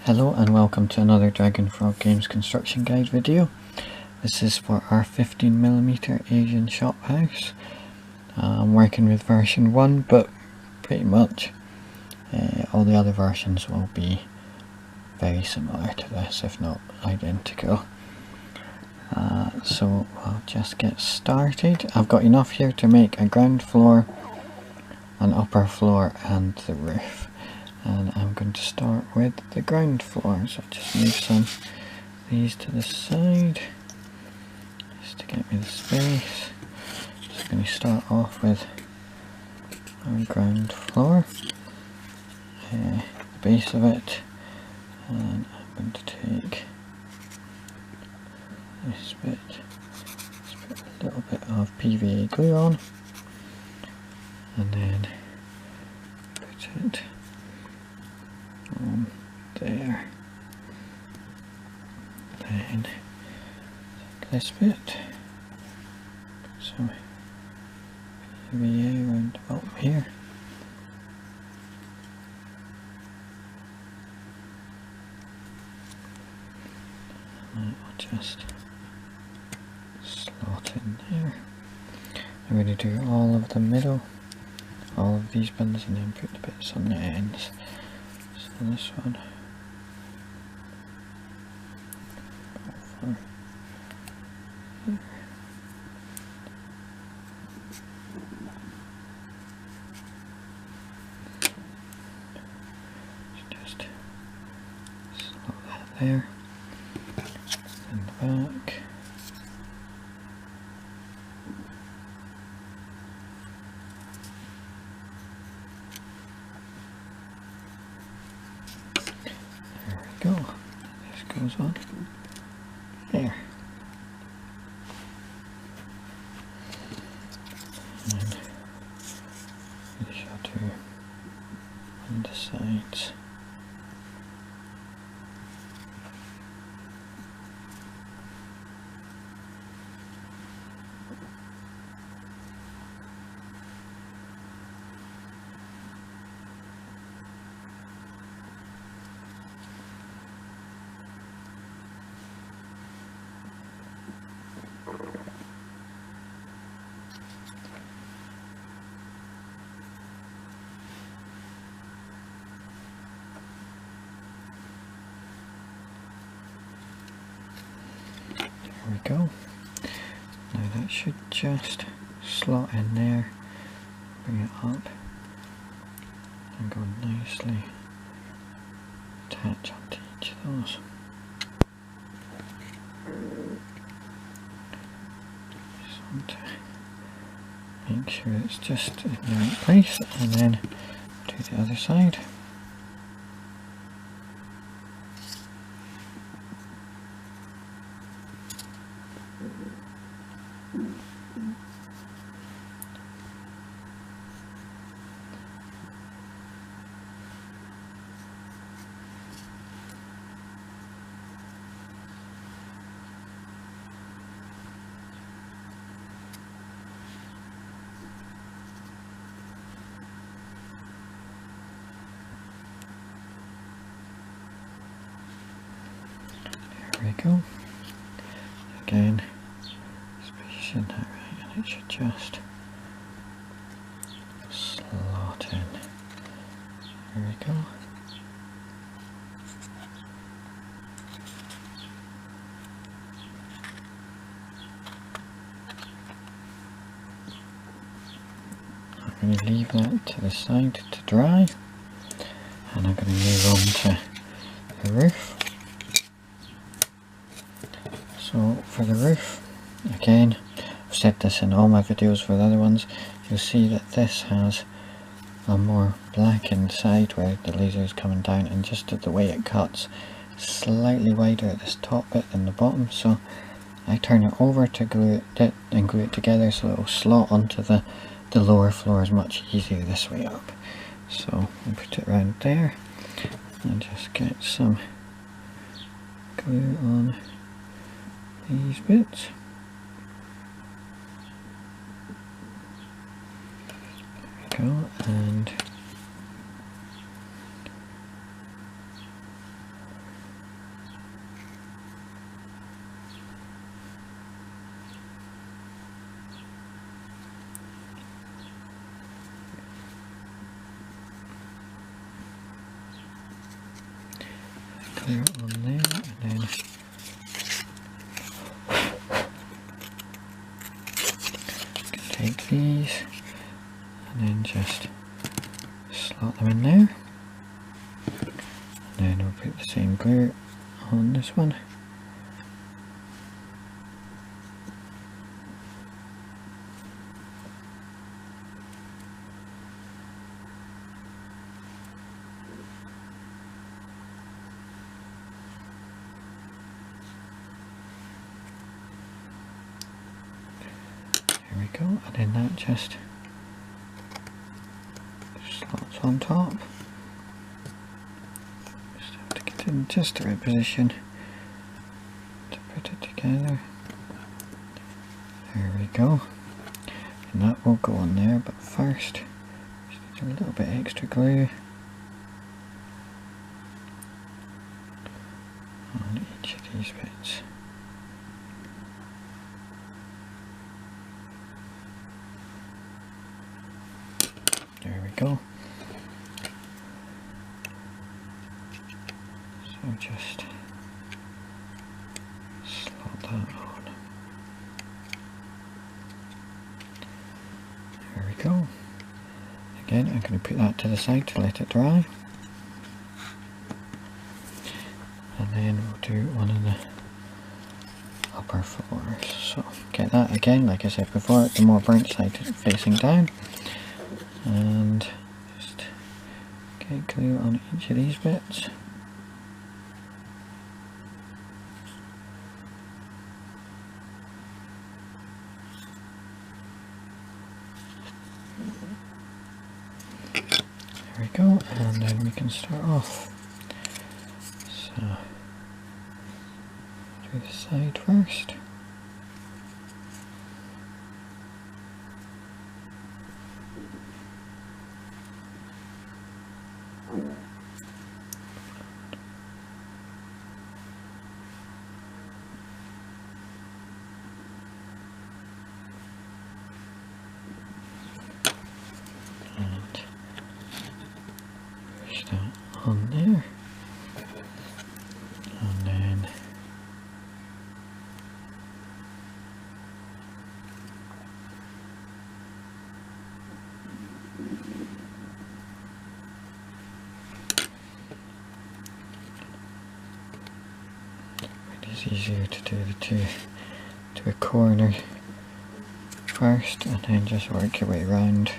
Hello and welcome to another Dragonfrog Games construction guide video. This is for our 15mm Asian shop house. I'm working with version 1, but pretty much all the other versions will be very similar to this, if not identical. So I'll just get started. I've got enough here to make a ground floor, an upper floor and the roof. And I'm going to start with the ground floor, so I'll just move some of these to the side just to get me the space. So I'm going to start off with our ground floor, the base of it, and I'm going to take this bit, just put a little bit of PVA glue on, and then put it on there. Then take this bit, put some PVA around the bottom here. And I'll just slot in there. I'm going to do all of the middle, all of these bins, and then put the bits on the ends. So this one, just slot that there, and the back. Go. This goes on there. And finish our two on the sides. There we go. Now that should just slot in there, bring it up and go nicely attach onto each of those. Just want to make sure it's just in the right place, and then do the other side. There we go. Again, just position that right, and it should just slot in. There we go. I'm going to leave that to the side to dry, and I'm going to move on to the roof. So for the roof, again, I've said this in all my videos for the other ones, you'll see that this has a more blackened side where the laser is coming down, and just the way it cuts, slightly wider at this top bit than the bottom, so I turn it over to glue it and glue it together so it will slot onto the lower floor is much easier this way up. So I'll put it around there and just get some glue on these bits. There we go, and glue it on there, and then take these and then just slot them in there, and then we'll put the same glue on this one. There we go, and then that just slots on top. Just have to get in just the right position to put it together. There we go, and that will go on there, but first just need a little bit extra glue on each of these bits. There we go. So just slot that on. There we go. Again, I'm going to put that to the side to let it dry. And then we'll do one of the upper floors. So get that again, like I said before, the more burnt side facing down. And just get glue on each of these bits. There we go, and then we can start off. So do the side first. On there, and then it is easier to do the two to a corner first and then just work your way around.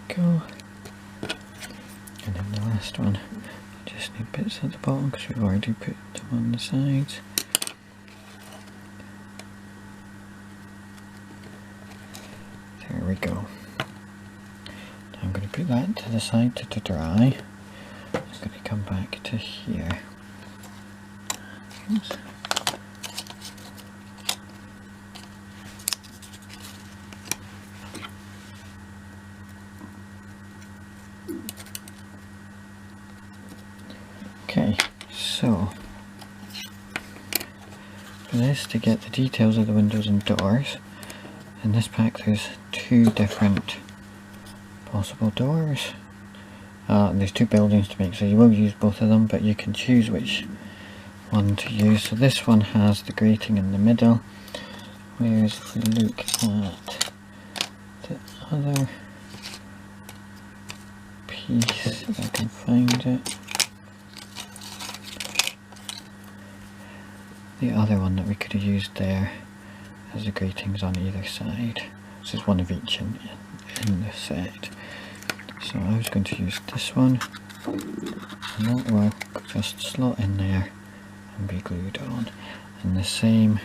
Go, and then the last one, I just need bits at the bottom because we've already put them on the sides. There we go. Now I'm going to put that to the side to dry. I'm going to come back to here. Oops. Okay, so for this, to get the details of the windows and doors, in this pack there's two different possible doors. There's two buildings to make, so you will use both of them, but you can choose which one to use. So this one has the grating in the middle, whereas if we look at the other piece, if I can find it, the other one that we could have used there has the gratings on either side. This is one of each in the set. So I was going to use this one, and that will just slot in there and be glued on. And the same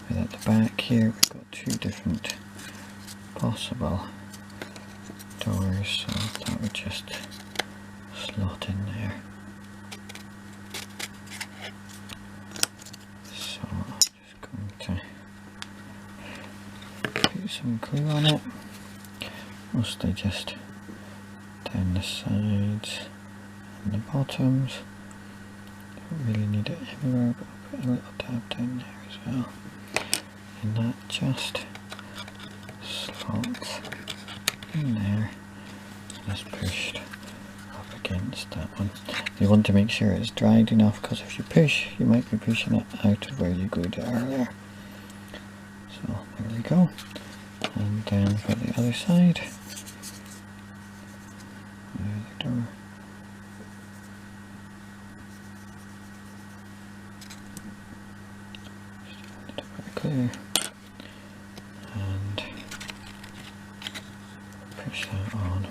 with at the back here, we've got two different possible doors, so that would just slot in there. So I'm just going to put some glue on it, mostly just Then the sides and the bottoms. Don't really need it everywhere, but I'll put a little tab down there as well. And that just slots in there. Just pushed up against that one. You want to make sure it's dried enough, because if you push, you might be pushing it out of where you glued it earlier. So there we go. And then for the other side, the other door. Just a little bit clear. And push that on.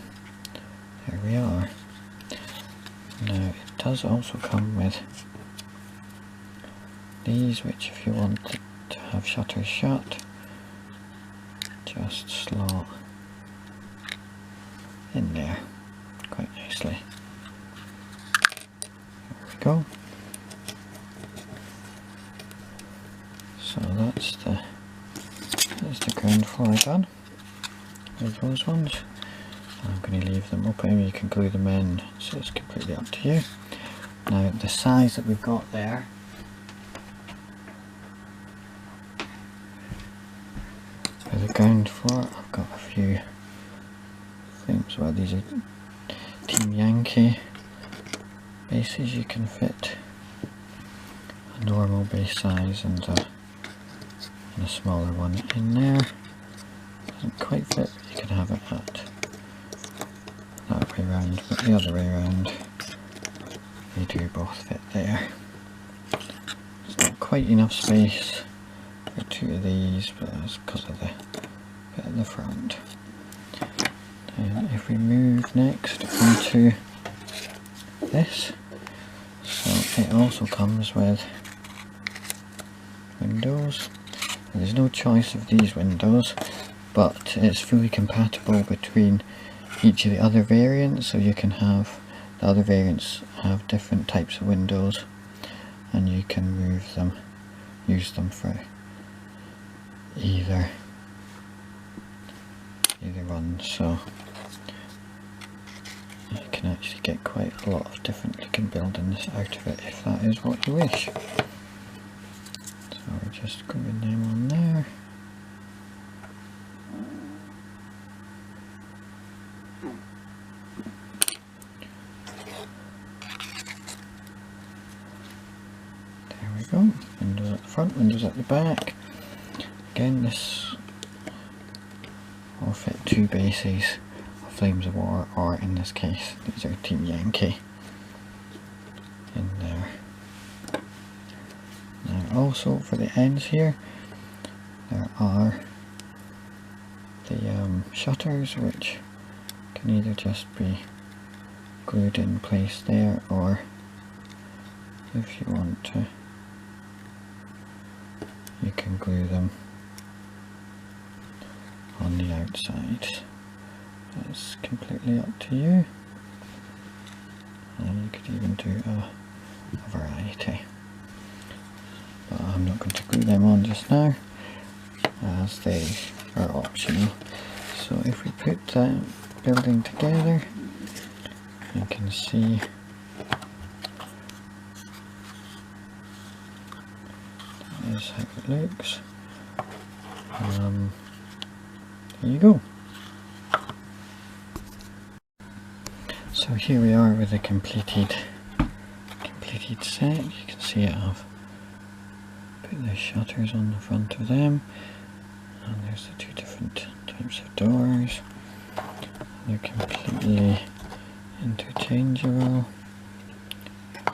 There we are. Now it does also come with these, which if you want to have shutters shut, just slot in there quite nicely. There we go. So that's the ground floor done with those ones. I'm going to leave them open. You can glue them in, so it's completely up to you. Now the size that we've got there, for the ground floor, I've got a few frames. Well, these are Team Yankee bases. You can fit a normal base size and a smaller one in there. Doesn't quite fit, but you can have it at that way round, but the other way round they do both fit there. It's not quite enough space for two of these, but that's because of the bit at the front. And if we move next onto this, so it also comes with windows. There's no choice of these windows, but it's fully compatible between each of the other variants, so you can have the other variants have different types of windows, and you can move them, use them for either one. So you can actually get quite a lot of different looking buildings out of it if that is what you wish. So we're just gluing them on there. Windows at the front, windows at the back. Again, this will fit two bases of Flames of War, or in this case, these are Team Yankee in there. Now also for the ends here, there are the shutters, which can either just be glued in place there, or if you want to, you can glue them on the outside. That's completely up to you, and you could even do a variety, but I'm not going to glue them on just now as they are optional. So if we put that building together, you can see that is how it looks. There you go. So here we are with a completed set. You can see I've put the shutters on the front of them, and there's the two different types of doors. They're completely interchangeable.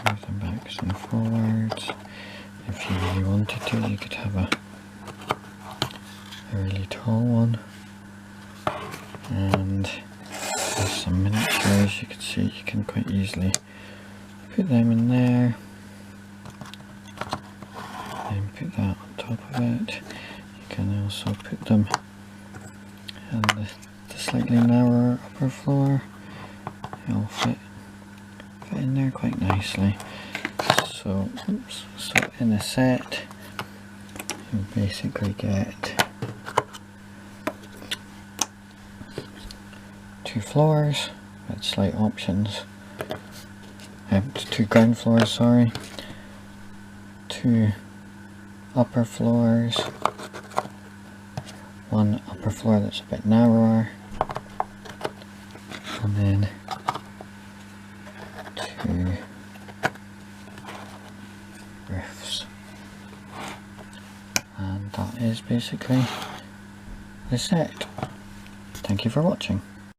Move them backwards and forwards. If you really wanted to, you could have a really tall one, and there's some miniatures. You can see you can quite easily put them in there and put that on top of it. You can also put them on the slightly narrower upper floor. They'll fit in there quite nicely. So in a set you basically get 2 floors with slight options. 2 ground floors, sorry, 2 upper floors, 1 upper floor that's a bit narrower, and then 2 roofs. And that is basically the set. Thank you for watching.